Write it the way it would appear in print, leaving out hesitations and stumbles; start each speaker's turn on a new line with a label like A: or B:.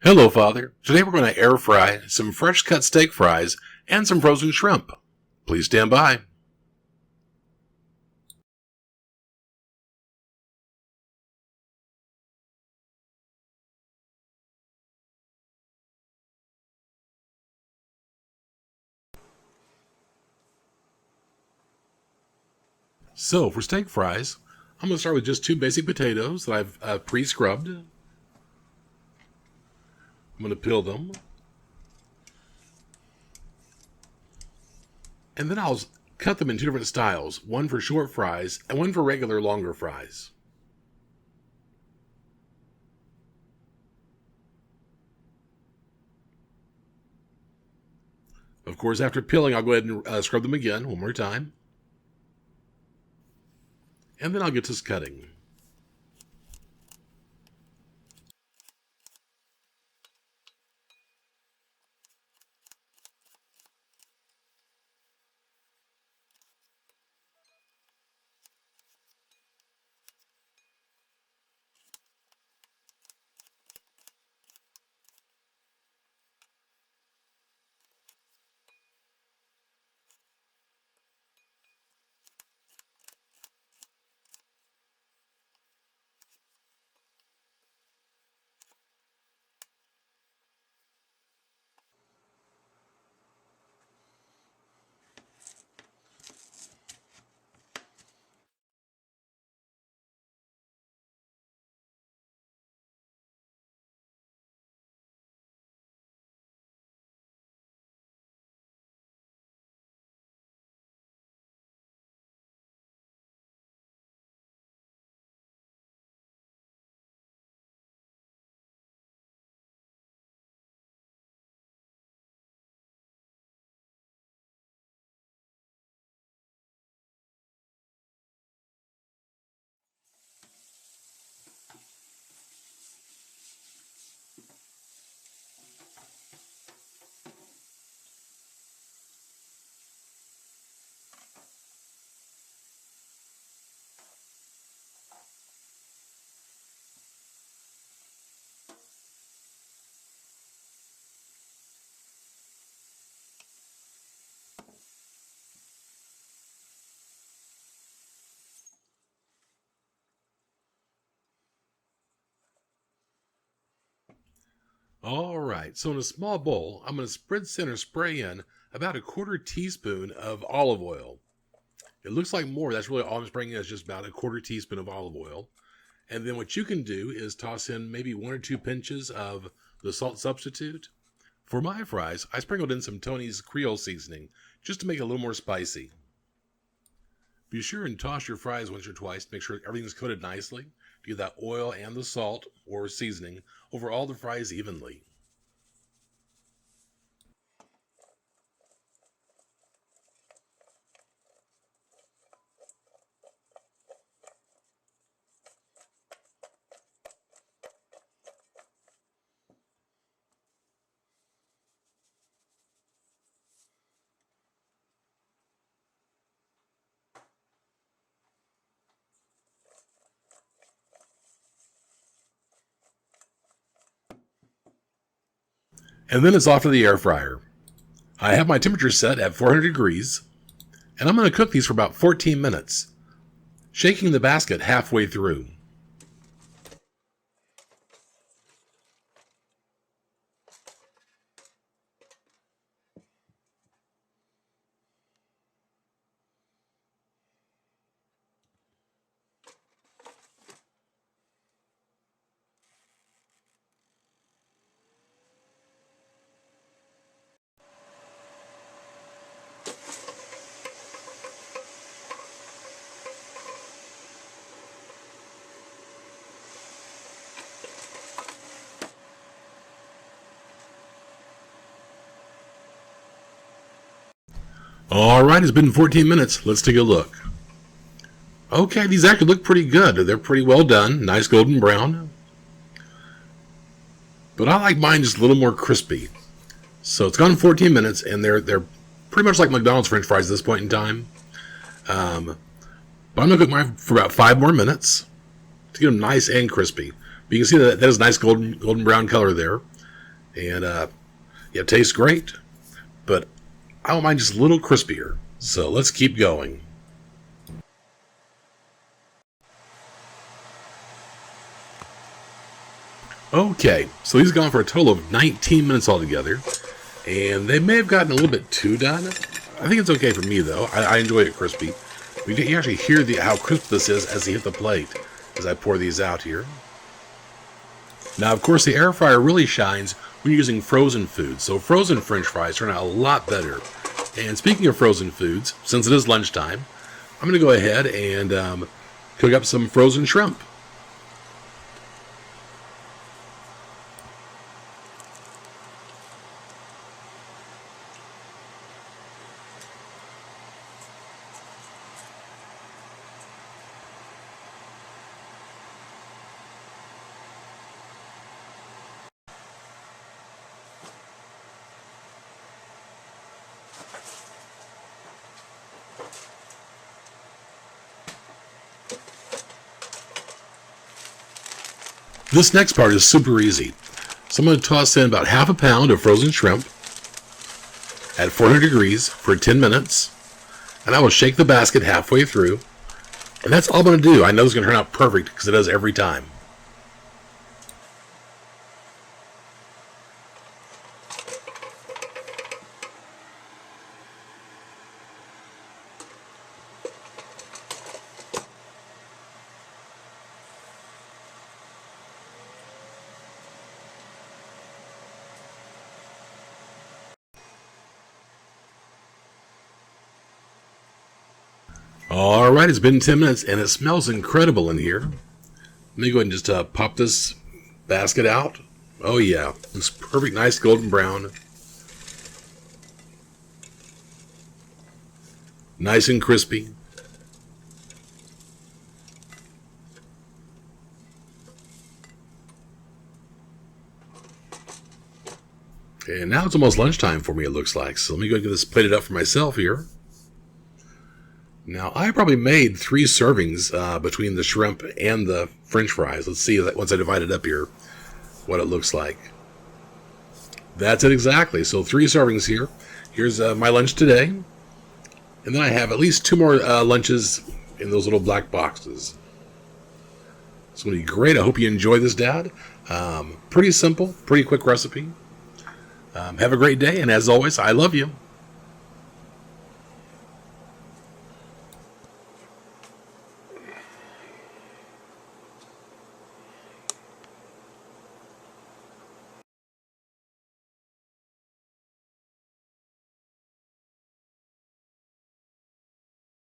A: Hello, Father. Today we're going to air fry some fresh cut steak fries and some frozen shrimp. Please stand by. So, for steak fries, I'm going to start with just two basic potatoes that I've pre-scrubbed. I'm going to peel them. And then I'll cut them in two different styles, one for short fries and one for regular longer fries. Of course, after peeling, I'll go ahead and scrub them again one more time. And then I'll get to cutting. All right, so in a small bowl, I'm going to spread center spray in about a quarter teaspoon of olive oil. It looks like more. That's really all I'm spraying in is just about a quarter teaspoon of olive oil. And then what you can do is toss in maybe one or two pinches of the salt substitute. For my fries, I sprinkled in some Tony's Creole seasoning just to make it a little more spicy. Be sure and toss your fries once or twice to make sure everything's coated nicely to get that oil and the salt or seasoning over all the fries evenly. And then it's off to the air fryer. I have my temperature set at 400 degrees, and I'm going to cook these for about 14 minutes, shaking the basket halfway through. All right, it's been 14 minutes. Let's take a look. Okay, these actually look pretty good. They're pretty well done. Nice golden brown. But I like mine just a little more crispy. So it's gone 14 minutes, and they're pretty much like McDonald's French fries at this point in time. But I'm going to cook mine for about 5 more minutes to get them nice and crispy. But you can see that has a nice golden brown color there. And yeah, it tastes great, but I don't mind just a little crispier. So let's keep going. Okay, so he's gone for a total of 19 minutes altogether, and they may have gotten a little bit too done. I think it's okay for me, though. I enjoy it crispy. You actually hear how crisp this is as he hit the plate, as I pour these out here. Now, of course, the air fryer really shines when you're using frozen foods, so frozen French fries turn out a lot better. And speaking of frozen foods, since it is lunchtime, I'm going to go ahead and cook up some frozen shrimp. This next part is super easy. So I'm going to toss in about half a pound of frozen shrimp at 400 degrees for 10 minutes. And I will shake the basket halfway through. And that's all I'm going to do. I know it's going to turn out perfect because it does every time. Alright, it's been 10 minutes and it smells incredible in here. Let me go ahead and just pop this basket out. Oh yeah, it's perfect, nice golden brown. Nice and crispy. And now it's almost lunchtime for me, it looks like. So let me go and get this plated up for myself here. Now, I probably made 3 servings between the shrimp and the French fries. Let's see that once I divide it up here, what it looks like. That's it exactly. So 3 servings here. Here's my lunch today. And then I have at least 2 more lunches in those little black boxes. It's going to be great. I hope you enjoy this, Dad. Pretty simple, pretty quick recipe. Have a great day, and as always, I love you.